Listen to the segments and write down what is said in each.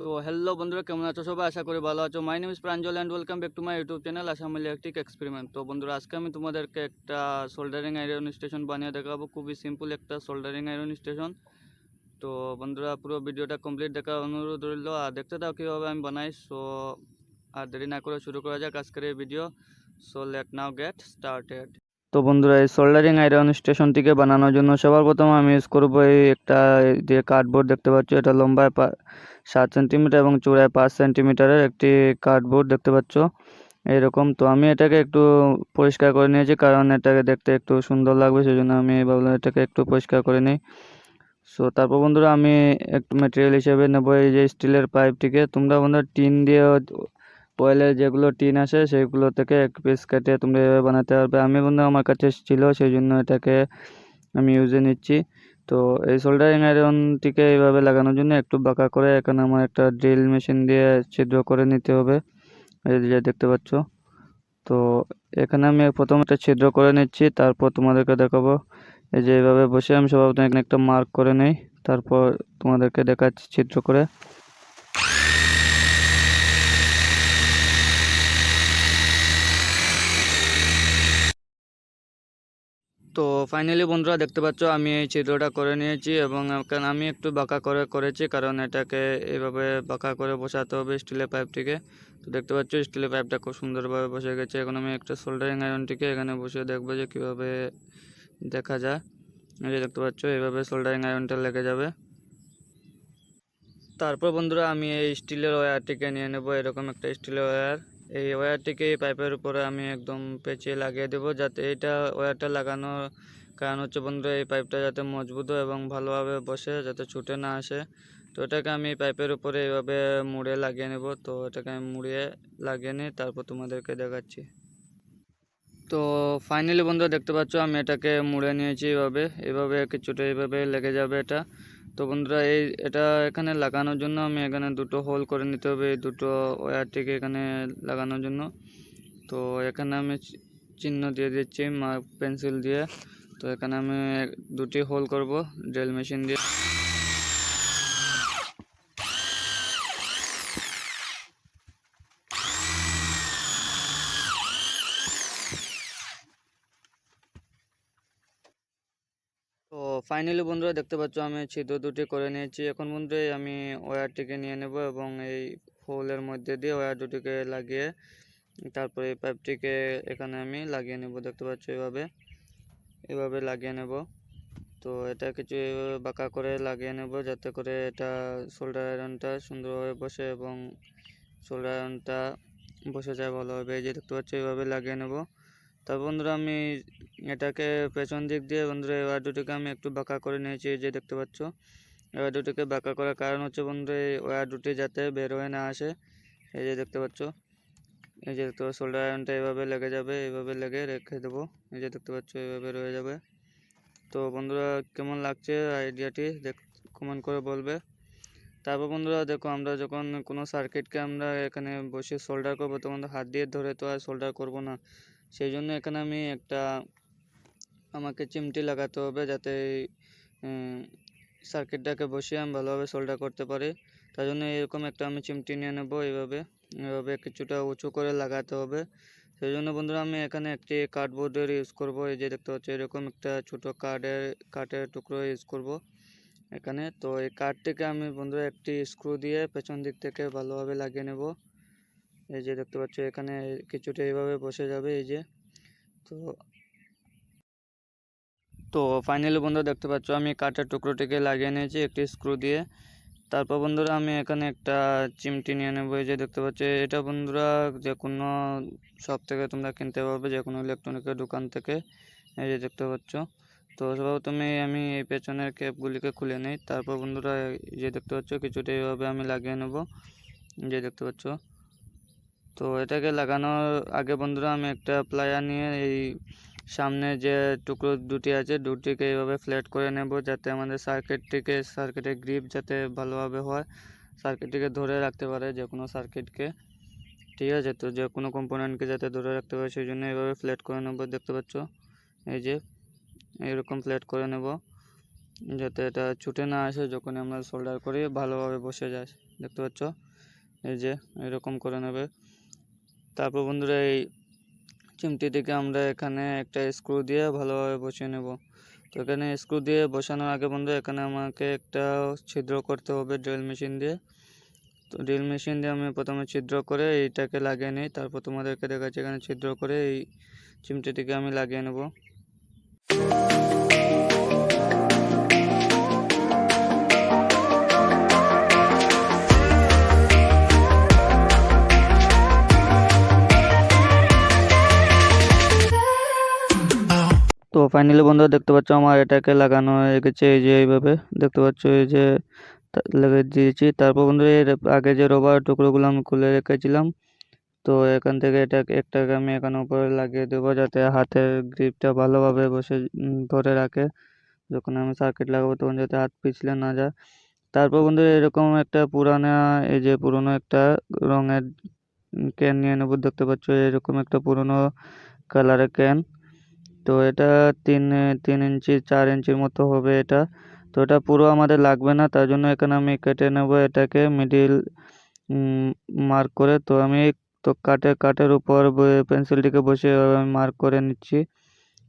তো হ্যালো বন্ধুরা, কেমন আছো সবাই? আশা করি ভালো আছো। My name is Pranjal and welcome back to my YouTube channel Assam electric experiment. তো বন্ধুরা, আজকে আমি তোমাদেরকে একটা সোল্ডারিং আয়রন স্টেশন বানিয়ে দেখাবো। খুবই সিম্পল একটা সোল্ডারিং আয়রন স্টেশন। তো বন্ধুরা, পুরো ভিডিওটা কমপ্লিট দেখার অনুরোধ রইল, আর দেখতে দাও কীভাবে আমি বানাই। সো আর দেরি না করে শুরু করা যাক আজকের এই video. So let now get started. তো বন্ধুরা, এই সোল্ডারিং আয়রন স্টেশনটিকে বানানোর জন্য সবার প্রথম আমি ইউজ করবো এই একটা যে কার্ডবোর্ড দেখতে পাচ্ছ। এটা লম্বায় 7 সেন্টিমিটার এবং চৌড়ায় 5 সেন্টিমিটারের একটি কার্ডবোর্ড দেখতে পাচ্ছ এইরকম। তো আমি এটাকে একটু পরিষ্কার করে নিয়েছি, কারণ এটাকে দেখতে একটু সুন্দর লাগবে, সেই জন্য আমি ভাবলাম এটাকে একটু পরিষ্কার করে নিই। সো তারপর বন্ধুরা, আমি একটু ম্যাটেরিয়াল হিসেবে নেবো এই যে স্টিলের পাইপটিকে। তোমরা বন্ধুরা টিন দিয়ে, অয়েলের যেগুলো টিন আসে সেগুলো থেকে এক পিস কেটে তোমরা এভাবে বানাতে পারবে। আমি বন্ধু আমার কাছে ছিল, সেই জন্য এটাকে আমি ইউজে নিচ্ছি। তো এই সোল্ডারিং আয়রনটিকে এইভাবে লাগানোর জন্য একটু বাঁকা করে এখানে আমার একটা ড্রিল মেশিন দিয়ে ছিদ্র করে নিতে হবে, এই যে দেখতে পাচ্ছ। তো এখানে আমি প্রথমে একটা ছিদ্র করে নিচ্ছি, তারপর তোমাদেরকে দেখাবো। এই যে এইভাবে বসে আমি সর্বপ্রথম এখানে একটা মার্ক করে নেই, তারপর তোমাদেরকে দেখাচ্ছি ছিদ্র করে। তো ফাইনালি বন্ধুরা দেখতে পাচ্ছ আমি এই ছিদ্রটা করে নিয়েছি, এবং আমি একটু বাঁকা করে করেছি, কারণ এটাকে এইভাবে বাঁকা করে বসাতে হবে স্টিলের পাইপটিকে। তো দেখতে পাচ্ছ স্টিলের পাইপটা খুব সুন্দরভাবে বসে গেছে। এখন আমি একটা সোল্ডারিং আয়রনটিকে এখানে বসে দেখবো যে কীভাবে দেখা যায়। এই যে দেখতে পাচ্ছ এইভাবে সোল্ডারিং আয়রনটা লেগে যাবে। তারপর বন্ধুরা, আমি এই স্টিলের ওয়্যারটিকে নিয়ে নেব, এরকম একটা স্টিলের ওয়্যার। এই ওয়্যারটিকে এই পাইপের উপরে আমি একদম পেঁচিয়ে লাগিয়ে দেবো, যাতে এটা ওয়্যারটা লাগানোর কারণ হচ্ছে বন্ধুরা, এই পাইপটা যাতে মজবুত এবং ভালোভাবে বসে, যাতে ছুটে না আসে। তো এটাকে আমি পাইপের উপরে এইভাবে মুড়ে লাগিয়ে নেব। তো এটাকে আমি মুড়িয়ে লাগিয়ে নিই, তারপর তোমাদেরকে দেখাচ্ছি। তো ফাইনালি বন্ধুরা দেখতে পাচ্ছ আমি এটাকে মুড়ে নিয়েছি এইভাবে কিছুটা এইভাবে লেগে যাবে এটা। তো বন্ধুরা, এটা এখানে লাগানোর জন্য আমি এখানে দুটো হোল করে নিতে হবে, এই দুটো ওয়্যারটিকে এখানে লাগানোর জন্য। তো এখানে আমি চিহ্ন দিয়ে দিচ্ছি পেন্সিল দিয়ে। তো এখানে আমি দুটি হোল করব ড্রিল মেশিন দিয়ে। তো ফাইনালি বন্ধুরা দেখতে পাচ্ছ আমি ছিদ্র দুটি করে নিয়েছি। এখন বন্ধুরা আমি ওয়্যারটিকে নিয়ে নেব এবং এই হোলের মধ্যে দিয়ে ওয়্যার দুটিকে লাগিয়ে তারপরে এই পাইপটিকে এখানে আমি লাগিয়ে নেব। দেখতে পাচ্ছ এভাবে লাগিয়ে নেব। তো এটা কিছু এভাবে বাঁকা করে লাগিয়ে নেব, যাতে করে এটা সোল্ডার আয়রনটা সুন্দরভাবে বসে এবং সোল্ডার আয়রনটা বসে যায় ভালোভাবে। এই যে দেখতে পাচ্ছ এইভাবে লাগিয়ে নেব। তারপর বন্ধুরা, আমি এটাকে পেছন দিক দিয়ে বন্ধুরা এই ওয়্যার দুটিকে আমি একটু বাঁকা করে নিয়েছি। এই যে দেখতে পাচ্ছ ওয়্যার দুটিকে বাঁকা করার কারণ হচ্ছে বন্ধুরা, এই ওয়্যার দুটি যাতে বের হয়ে না আসে। এই যে দেখতে পাচ্ছ, এই যে দেখতে পাচ্ছ সোল্ডার আয়রনটা এইভাবে লেগে যাবে, এইভাবে লেগে রেখে দেবো। এই যে দেখতে পাচ্ছ এইভাবে রয়ে যাবে। তো বন্ধুরা, কেমন লাগছে আইডিয়াটি কমেন্ট করে বলবে। তারপর বন্ধুরা দেখো, আমরা যখন কোনো সার্কিটকে আমরা এখানে বসে সোল্ডার করবো, তখন হাত দিয়ে ধরে তো আর সোল্ডার করব না। সেই জন্য এখানে আমি আমাকে চিমটি লাগাতে হবে, যাতে সার্কিটটাকে বসিয়ে আমি ভালোভাবে সোল্ডার করতে পারি। তার জন্য এরকম একটা আমি চিমটি নিয়ে নেব, এইভাবে কিছুটা উঁচু করে লাগাতে হবে। সেই জন্য বন্ধুরা আমি এখানে একটি কার্ডবোর্ডের ইউজ করব। এই যে দেখতে পাচ্ছ এরকম একটা ছোটো কাঠের টুকরো ইউজ করব এখানে। তো এই কাঠটিকে আমি বন্ধুরা একটি স্ক্রু দিয়ে পেছন দিক থেকে ভালোভাবে লাগিয়ে নেব। এই যে দেখতে পাচ্ছ এখানে কিছুটা এইভাবে বসে যাবে। এই যে তো তো ফাইনালি বন্ধুরা দেখতে পাচ্ছ আমি কাঠের টুকরোটিকে লাগিয়ে নিয়েছি একটি স্ক্রু দিয়ে। তারপর বন্ধুরা আমি এখানে একটা চিমটি নিয়ে নেব। এই যে দেখতে পাচ্ছ এটা বন্ধুরা যে কোনো শপ থেকে তোমরা কিনতে পারবে, যে কোনো ইলেকট্রনিকের দোকান থেকে। এই যে দেখতে পাচ্ছ। তো সর্বপ্রথমে আমি এই পেছনের ক্যাপগুলিকে খুলে নিই। তারপর বন্ধুরা এই যে দেখতে পাচ্ছ কিছুটা এইভাবে আমি লাগিয়ে নেব, যে দেখতে পাচ্ছ। তো এটাকে লাগানোর আগে বন্ধুরা আমি একটা প্লায়ার নিয়ে এই সামনে যে টুকরো দুটি আছে দুটিকে এইভাবে ফ্ল্যাট করে নেব, যাতে আমাদের সার্কিটের গ্রিপ যাতে ভালোভাবে হয়, সার্কিটটিকে ধরে রাখতে পারে যে কোনো সার্কিটকে। ঠিক আছে, তো যে কোনো কম্পোনেন্টকে যাতে ধরে রাখতে পারে, সেই জন্য এইভাবে ফ্ল্যাট করে নেব। দেখতে পাচ্ছ এই যে এইরকম ফ্ল্যাট করে নেব, যাতে এটা ছুটে না আসে, যখন আমরা সোল্ডার করি ভালোভাবে বসে যায়। দেখতে পাচ্ছ, এই যে এরকম করে নেবে। তারপর বন্ধুরা এই চিমটিটিকে আমরা এখানে একটা স্ক্রু দিয়ে ভালোভাবে বসিয়ে নেব। তো এখানে স্ক্রু দিয়ে বসানোর আগে বন্ধু এখানে আমাকে একটা ছিদ্র করতে হবে ড্রিল মেশিন দিয়ে। তো ড্রিল মেশিন দিয়ে আমি প্রথমে ছিদ্র করে এইটাকে লাগিয়ে নিই, তারপর তোমাদেরকে দেখাচ্ছি এখানে ছিদ্র করে এই চিমটিটিকে আমি লাগিয়ে নেব। তো ফাইনালি বন্ধুরা দেখতে পাচ্ছ আমার এটাকে লাগানো হয়ে গেছে, এই যে এইভাবে দেখতে পাচ্ছ, এই যে লাগিয়ে দিয়েছি। তারপর বন্ধুরা এর আগে যে রবার টুকরোগুলো আমি খুলে রেখেছিলাম, তো এখান থেকে একটাকে আমি এখানে উপরে লাগিয়ে দেবো যাতে হাতের গ্রিপটা ভালোভাবে বসে ধরে রাখে। যখন আমি সার্কিট লাগাবো তখন যাতে হাত পিছলে না যায়। তারপর বন্ধুরা এরকম একটা এই যে পুরোনো একটা রঙের ক্যান নিয়ে নেবো। দেখতে পাচ্ছ এরকম একটা পুরোনো কালারের ক্যান। তো এটা 3 ইঞ্চি 4 ইঞ্চির মতো হবে এটা। তো এটা পুরো আমাদের লাগবে না, তার জন্য এখানে আমি কেটে নেব এটাকে মিডিল মার্ক করে। তো আমি কাঠের উপর পেন্সিলটিকে বসিয়ে আমি মার্ক করে নিচ্ছি,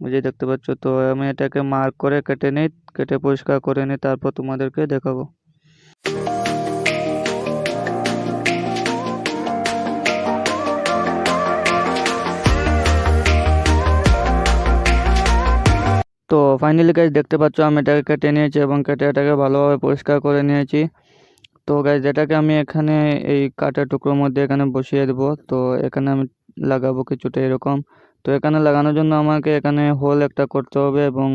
ওই যে দেখতে পাচ্ছ। তো আমি এটাকে মার্ক করে কেটে পরিষ্কার করে নিই, তারপর তোমাদেরকে দেখাবো। তো ফাইনালি গাইজ দেখতে পাচ্ছ আমি এটাকে কেটে নিয়েছি এবং কেটে এটাকে ভালোভাবে পরিষ্কার করে নিয়েছি। তো গাইজ এটাকে আমি এখানে এই কাঠের টুকরোর মধ্যে এখানে বসিয়ে দেবো। তো এখানে আমি লাগাবো কিছুটা এরকম। তো এখানে লাগানোর জন্য আমাকে এখানে হোল একটা করতে হবে এবং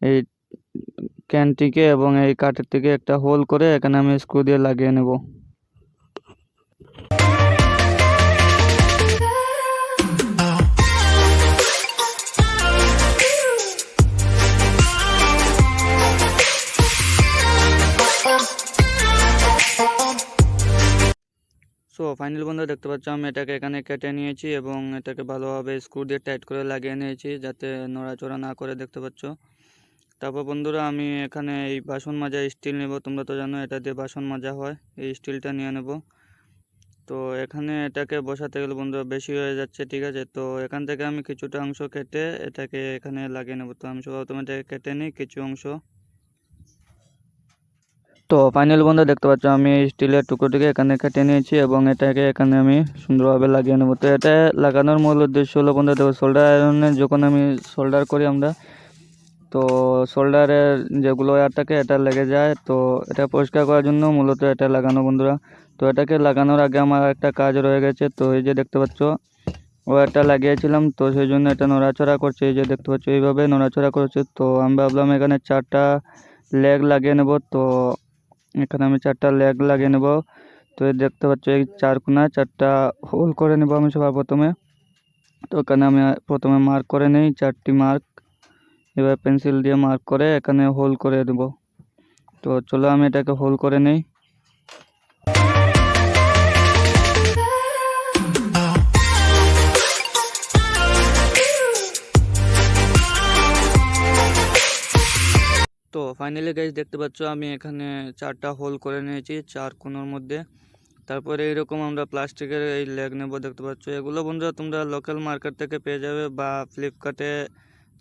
এই ক্যানটিকে এবং এই কাঠের থেকে একটা হোল করে এখানে আমি স্ক্রু দিয়ে লাগিয়ে নেব। সো ফাইনাল বন্ধুরা দেখতে পাচ্ছ আমি এটাকে এখানে কেটে নিয়েছি এবং এটাকে ভালোভাবে স্ক্রু দিয়ে টাইট করে লাগিয়ে নিয়েছি যাতে নড়াচড়া না করে, দেখতে পাচ্ছ। তারপর বন্ধুরা আমি এখানে এই বাসন মাজা স্টিল নেব। তোমরা তো জানো এটা দিয়ে বাসন মাজা হয়, এই স্টিলটা নিয়ে নেব। তো এখানে এটাকে বসাতে গেলে বন্ধুরা বেশি হয়ে যাচ্ছে, ঠিক আছে। তো এখান থেকে আমি কিছুটা অংশ কেটে এটাকে এখানে লাগিয়ে নেব। তো আমি প্রথমে এটাকে কেটে নিই কিছু অংশ। তো ফাইনাল বন্ধুরা দেখতে পাচ্ছ আমি স্টিলের টুকরোটিকে এখানে কেটে নিয়েছি এবং এটাকে এখানে আমি সুন্দরভাবে লাগিয়ে নেব। তো এটা লাগানোর মূল উদ্দেশ্য হলো বন্ধুরা, দেখো সোল্ডার আয়রনে যখন আমি সোল্ডার করি আমরা, তো সোল্ডারের যেগুলো ওয়্যার থাকে এটা লেগে যায়। তো এটা পরিষ্কার করার জন্য মূলত এটা লাগানো বন্ধুরা। তো এটাকে লাগানোর আগে আমার একটা কাজ রয়ে গেছে। তো এই যে দেখতে পাচ্ছ ওয়্যারটা লাগিয়েছিলাম, তো সেই জন্য এটা নড়াচড়া করছে, এই যে দেখতে পাচ্ছ এইভাবে নড়াচড়া করছে। তো আমি ভাবলাম এখানে 4টা লেগ লাগিয়ে নেব। তো এখানে আমি 4টা লেগ লাগিয়ে নেব। তো এই দেখতে পাচ্ছ এই 4 কোণায় 4টা হোল করে নেব আমি সবার প্রথমে। তো এখানে আমি প্রথমে মার্ক করে নিই 4টি মার্ক, এবার পেন্সিল দিয়ে মার্ক করে এখানে হোল করে দেব। তো চলো আমি এটাকে হোল করে নিই। তো ফাইনালি গাইজ দেখতে পাচ্ছ আমি এখানে 4টা হোল করে নিয়েছি 4 কোণের মধ্যে। তারপরে এইরকম আমরা প্লাস্টিকের এই লেগ নেব, দেখতে পাচ্ছ। এগুলো বন্ধুরা তোমরা লোকাল মার্কেট থেকে পেয়ে যাবে বা ফ্লিপকার্টে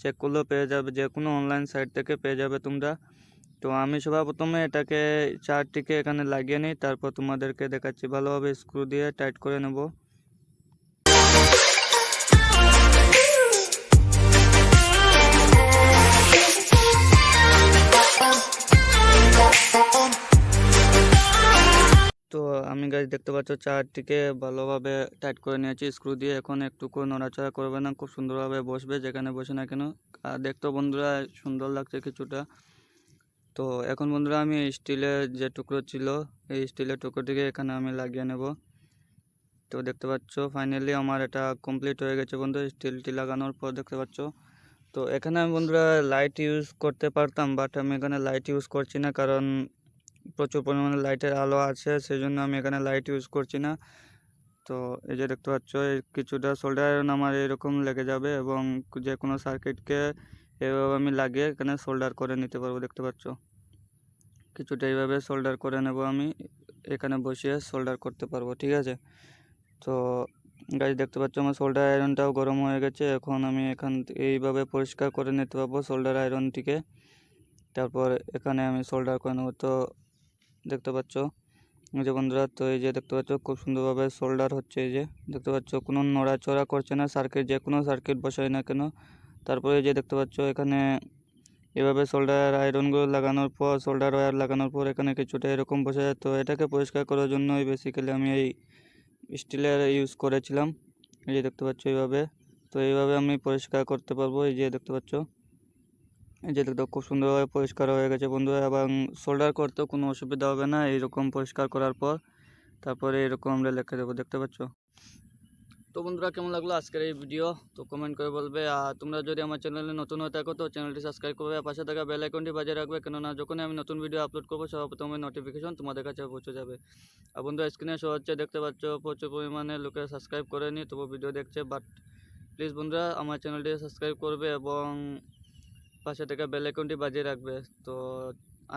চেক করলেও পেয়ে যাবে, যে কোনো অনলাইন সাইট থেকে পেয়ে যাবে তোমরা। তো আমি সবার প্রথমে এটাকে 4টিকে এখানে লাগিয়ে নিই, তারপর তোমাদেরকে দেখাচ্ছি। ভালোভাবে স্ক্রু দিয়ে টাইট করে নেব। তো আমি গাইজ দেখতে পাচ্ছ 4টিকে ভালোভাবে টাইট করে নিয়েছি স্ক্রু দিয়ে। এখন একটুকু নড়াচড়া করবে না, খুব সুন্দরভাবে বসবে যেখানে বসে না কেন। আর দেখতেও বন্ধুরা সুন্দর লাগছে কিছুটা। তো এখন বন্ধুরা আমি স্টিলের যে টুকরো ছিল এই স্টিলের টুকরোটিকে এখানে আমি লাগিয়ে নেব। তো দেখতে পাচ্ছ ফাইনালি আমার এটা কমপ্লিট হয়ে গেছে বন্ধু স্টিলটি লাগানোর পর, দেখতে পাচ্ছ। তো এখানে আমি বন্ধুরা লাইট ইউজ করতে পারতাম, বাট আমি এখানে লাইট ইউজ করছি না, কারণ প্রচুর পরিমাণে লাইটের আলো আছে, সেই জন্য আমি এখানে লাইট ইউজ করছি না। তো এই যে দেখতে পাচ্ছ কিছুটা সোল্ডার আয়রন আমার এরকম লেগে যাবে এবং যে কোনো সার্কিটকে এভাবে আমি লাগিয়ে এখানে সোল্ডার করে নিতে পারবো, দেখতে পাচ্ছ। কিছুটা এইভাবে সোল্ডার করে নেব আমি এখানে বসিয়ে সোল্ডার করতে পারবো, ঠিক আছে। তো গাইজ দেখতে পাচ্ছ আমার সোল্ডার আয়রনটাও গরম হয়ে গেছে। এখন আমি এইভাবে পরিষ্কার করে নিতে পারবো সোল্ডার আয়রনটিকে। তারপর এখানে আমি সোল্ডার করে নেবো। তো দেখতে পাচ্ছ এই যে বন্ধুরা, তো এই যে দেখতে পাচ্ছ খুব সুন্দরভাবে সোল্ডার হচ্ছে। এই যে দেখতে পাচ্ছ কোনো নড়াচড়া করছে না, সার্কিট যে কোনো সার্কিট বসাই না কেন। তারপরে এই যে দেখতে পাচ্ছ এখানে এভাবে সোল্ডার আয়রনগুলো লাগানোর পর, সোল্ডার ওয়্যার লাগানোর পর এখানে কিছুটা এরকম বসে যায়। তো এটাকে পরিষ্কার করার জন্যই বেসিক্যালি আমি এই স্টিলের ইউজ করেছিলাম। এই যে দেখতে পাচ্ছ এইভাবে। তো এইভাবে আমি পরিষ্কার করতে পারবো। এই যে দেখতে পাচ্ছ, এই যে দেখতে খুব সুন্দরভাবে পরিষ্কার হয়ে গেছে বন্ধুরা, এবং সোল্ডার করতেও কোনো অসুবিধা হবে না এইরকম পরিষ্কার করার পর। তারপরে এরকম আমরা লিখে দেবো, দেখতে পাচ্ছ। তো বন্ধুরা কেমন লাগলো আজকের এই ভিডিও, তো কমেন্ট করে বলবে। আর তোমরা যদি আমার চ্যানেলে নতুন হয়ে থাকো তো চ্যানেলটি সাবস্ক্রাইব করবে, আর পাশে থাকা বেল আইকনটি বাজিয়ে রাখবে, কেননা যখনই আমি নতুন ভিডিও আপলোড করবো সর্বপ্রথমে নোটিফিকেশন তোমাদের কাছে পৌঁছে যাবে। আর বন্ধুরা স্ক্রিনে শো হচ্ছে, দেখতে পাচ্ছ প্রচুর পরিমাণে লোকে সাবস্ক্রাইব করেনি তবু ভিডিও দেখছে। বাট প্লিজ বন্ধুরা আমার চ্যানেলটি সাবস্ক্রাইব করবে এবং পাশে থাকা বেল আইকনটি বাজিয়ে রাখবে। তো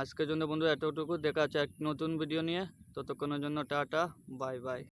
আজকের জন্য বন্ধুরা এতটুকু, দেখা আছে এক নতুন ভিডিও নিয়ে। ততক্ষণের জন্য টাটা, বাই বাই।